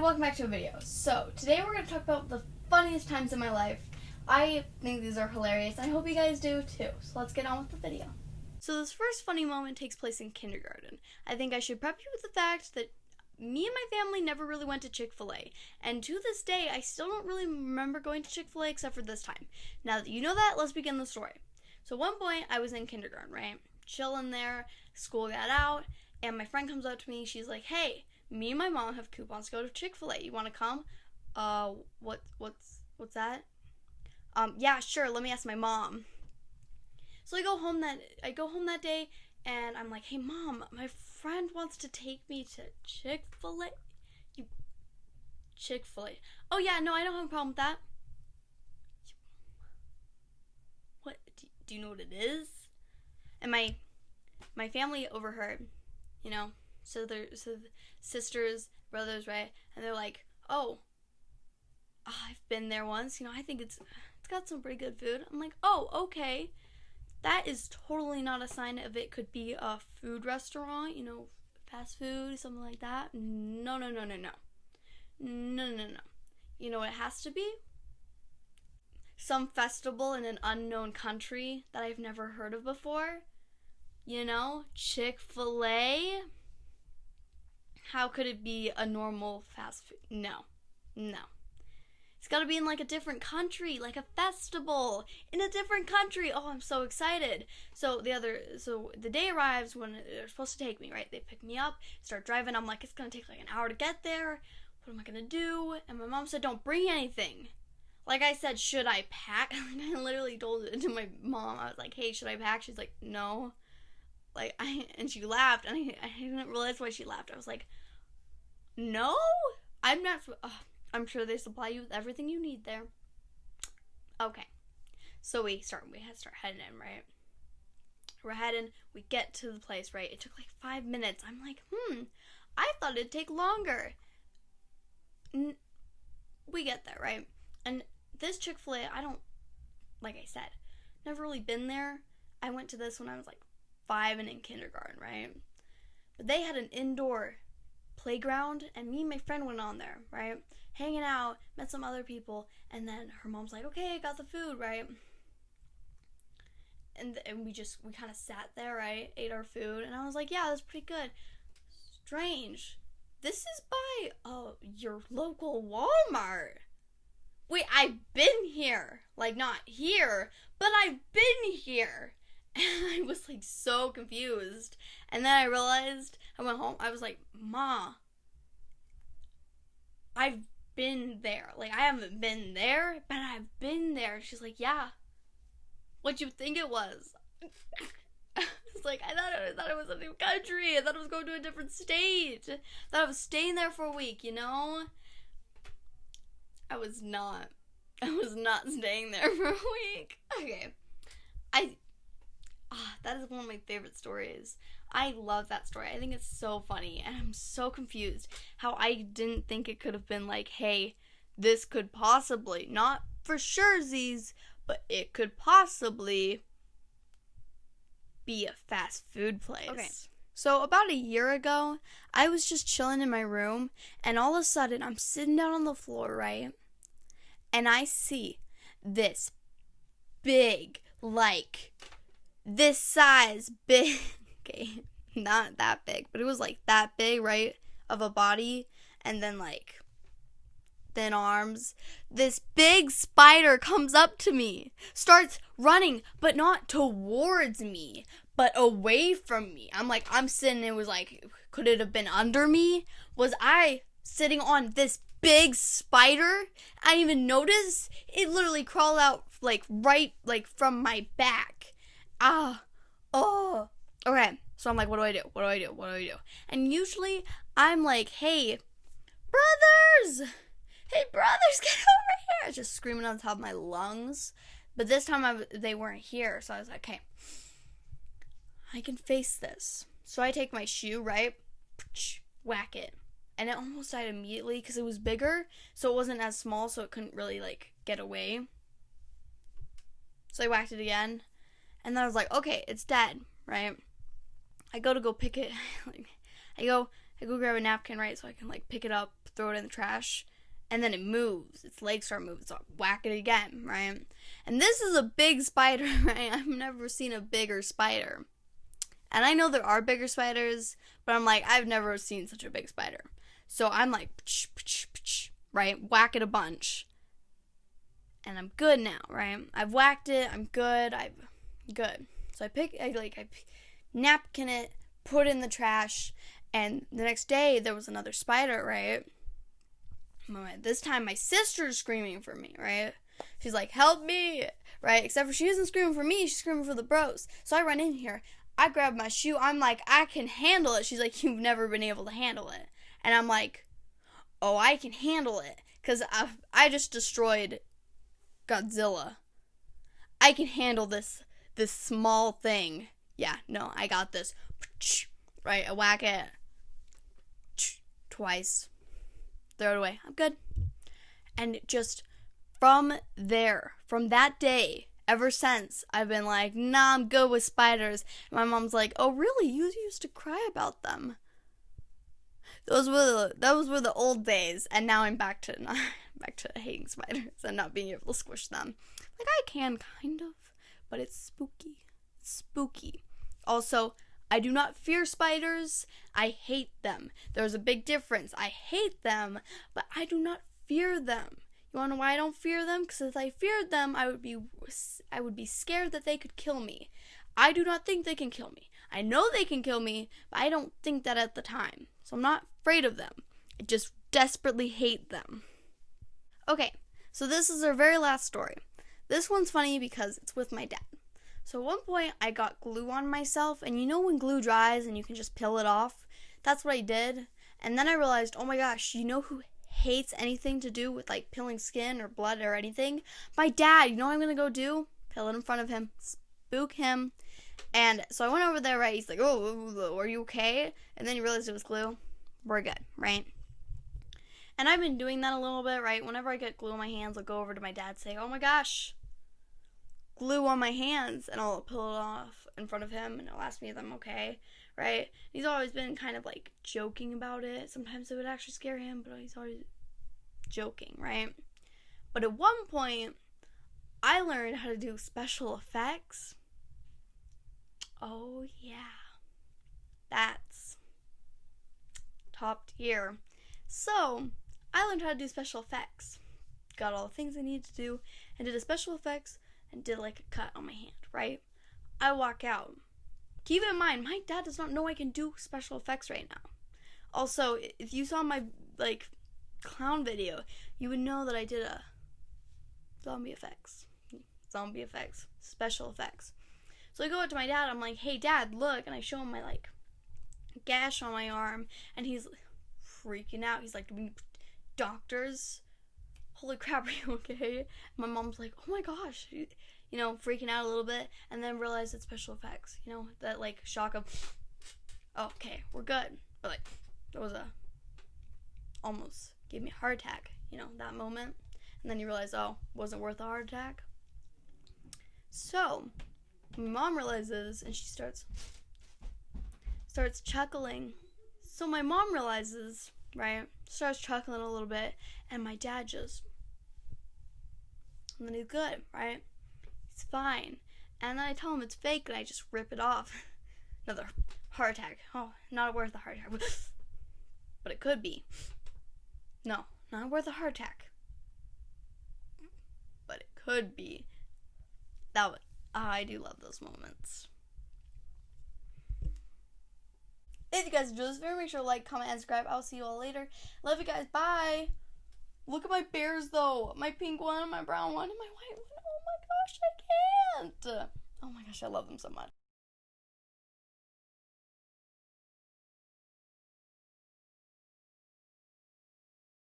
welcome back to a video. So, today we're going to talk about the funniest times in my life. I think these are hilarious, and I hope you guys do too. So let's get on with the video. So this first funny moment takes place in kindergarten. I think I should prep you with the fact that me and my family never really went to Chick-fil-A. And to this day, I still don't really remember going to Chick-fil-A except for this time. Now that you know that, let's begin the story. So at one point, I was in kindergarten, right? Chilling there, school got out, and my friend comes up to me, she's like, hey, me and my mom have coupons to go to Chick-fil-A. You want to come? What's that? Yeah, sure. Let me ask my mom. So I go home that day, and I'm like, hey, Mom, my friend wants to take me to Chick-fil-A. Chick-fil-A. Oh, yeah, no, I don't have a problem with that. What? Do you know what it is? And my family overheard, you know, so the sisters, brothers, right? And they're like, oh, I've been there once. You know, I think it's got some pretty good food. I'm like, oh, okay. That is totally not a sign of it could be a food restaurant, you know, fast food, something like that. No. You know what it has to be? Some festival in an unknown country that I've never heard of before. You know, Chick-fil-A. How could it be a normal fast food? No. It's gotta be in like a different country, like a festival in a different country. Oh, I'm so excited. So the day arrives when they're supposed to take me, right? They pick me up, start driving. I'm like, it's gonna take like an hour to get there. What am I gonna do? And my mom said, don't bring anything. Like I said, should I pack? I literally told it to my mom. I was like, hey, should I pack? She's like, no. And she laughed, and I didn't realize why she laughed. I was like, no? I'm not, I'm sure they supply you with everything you need there. Okay. So we had to start heading in, right? We're heading, we get to the place, right? It took like 5 minutes. I'm like, I thought it'd take longer. We get there, right? And this Chick-fil-A, like I said, never really been there. I went to this when I was like 5 and in kindergarten, right? But they had an indoor playground, and me and my friend went on there, right? Hanging out, met some other people, and then her mom's like, okay, I got the food, right? And we kind of sat there, right? Ate our food, and I was like, yeah, that's pretty good. Strange. This is by your local Walmart. Wait, I've been here. Like, not here, but I've been here. And I was like so confused. And then I realized, I went home, I was like, Ma, I've been there. Like, I haven't been there, but I've been there. She's like, yeah. What'd you think it was? I was like, I thought it was a new country. I thought I was going to a different state. I thought I was staying there for a week, you know? I was not staying there for a week. Okay. That is one of my favorite stories. I love that story. I think it's so funny, and I'm so confused how I didn't think it could have been like, hey, this could possibly, not for surezies, but it could possibly be a fast food place. Okay. So about a year ago, I was just chilling in my room, and all of a sudden, I'm sitting down on the floor, right? And I see this big, like, this size big, okay, not that big, but it was like that big, right, of a body, and then like thin arms. This big spider comes up to me, starts running, but not towards me, but away from me. I'm sitting, it was like, could it have been under me? Was I sitting on this big spider? I didn't even notice. It literally crawled out like right like from my back. Okay, so I'm like, what do I do? And usually I'm like, hey brothers, get over here, just screaming on top of my lungs. But this time they weren't here, so I was like, okay, I can face this. So I take my shoe, right, whack it, and it almost died immediately because it was bigger, so it wasn't as small, so it couldn't really like get away. So I whacked it again. And then I was like, okay, it's dead, right? I go pick it. I go grab a napkin, right, so I can like pick it up, throw it in the trash. And then it moves. Its legs start moving. So I whack it again, right? And this is a big spider, right? I've never seen a bigger spider. And I know there are bigger spiders, but I'm like, I've never seen such a big spider. So I'm like, right? Whack it a bunch. And I'm good now, right? I've whacked it. I'm good. I'm good. So I napkin it, put it in the trash. And the next day, there was another spider, right? This time, my sister's screaming for me, right? She's like, help me, right? Except for she isn't screaming for me. She's screaming for the bros. So I run in here. I grab my shoe. I'm like, I can handle it. She's like, you've never been able to handle it. And I'm like, oh, I can handle it. Because I just destroyed Godzilla. I can handle this small thing. Yeah, no, I got this. Right, I whack it. Twice. Throw it away. I'm good. And just from that day, ever since, I've been like, nah, I'm good with spiders. And my mom's like, oh, really? You used to cry about them. Those were the old days, and now I'm back to hating spiders and not being able to squish them. Like, I can, kind of, but it's spooky. It's spooky. Also, I do not fear spiders. I hate them. There's a big difference. I hate them, but I do not fear them. You want to know why I don't fear them? Because if I feared them, I would be scared that they could kill me. I do not think they can kill me. I know they can kill me, but I don't think that at the time. So I'm not afraid of them. I just desperately hate them. Okay, so this is our very last story. This one's funny because it's with my dad. So at one point, I got glue on myself, and you know when glue dries and you can just peel it off? That's what I did. And then I realized, oh my gosh, you know who hates anything to do with like peeling skin or blood or anything? My dad. You know what I'm going to go do? Peel it in front of him. Spook him. And so I went over there, right? He's like, oh, are you okay? And then he realized it was glue. We're good, right? And I've been doing that a little bit, right? Whenever I get glue on my hands, I'll go over to my dad and say, oh my gosh, glue on my hands, and I'll peel it off in front of him, and he'll ask me if I'm okay, right? He's always been kind of like joking about it. Sometimes it would actually scare him, but he's always joking, right? But at one point, I learned how to do special effects. Oh yeah, that's top tier. So I learned how to do special effects. Got all the things I needed to do, and did a special effects, and did like a cut on my hand, right? I walk out. Keep in mind, my dad does not know I can do special effects right now. Also, if you saw my like clown video, you would know that I did a zombie effects, special effects. So I go up to my dad, I'm like, hey dad, look, and I show him my like gash on my arm, and he's freaking out. He's like, do we need doctors? Holy crap, are you okay? My mom's like, oh my gosh, you know, freaking out a little bit, and then realized it's special effects, you know, that like shock of, oh, okay, we're good. But like, there was almost gave me a heart attack, you know, that moment. And then you realize, oh, wasn't worth a heart attack. So my mom realizes, and she starts chuckling. So my mom realizes, right, starts chuckling a little bit, and my dad and then he's good, right? He's fine. And then I tell him it's fake, and I just rip it off. Another heart attack. Oh, not worth a heart attack. But it could be. No, not worth a heart attack. But it could be. I do love those moments. If you guys enjoyed this video, make sure to like, comment, and subscribe. I'll see you all later. Love you guys. Bye. Look at my bears, though. My pink one, my brown one, and my white one. Oh my gosh, I can't. Oh my gosh, I love them so much.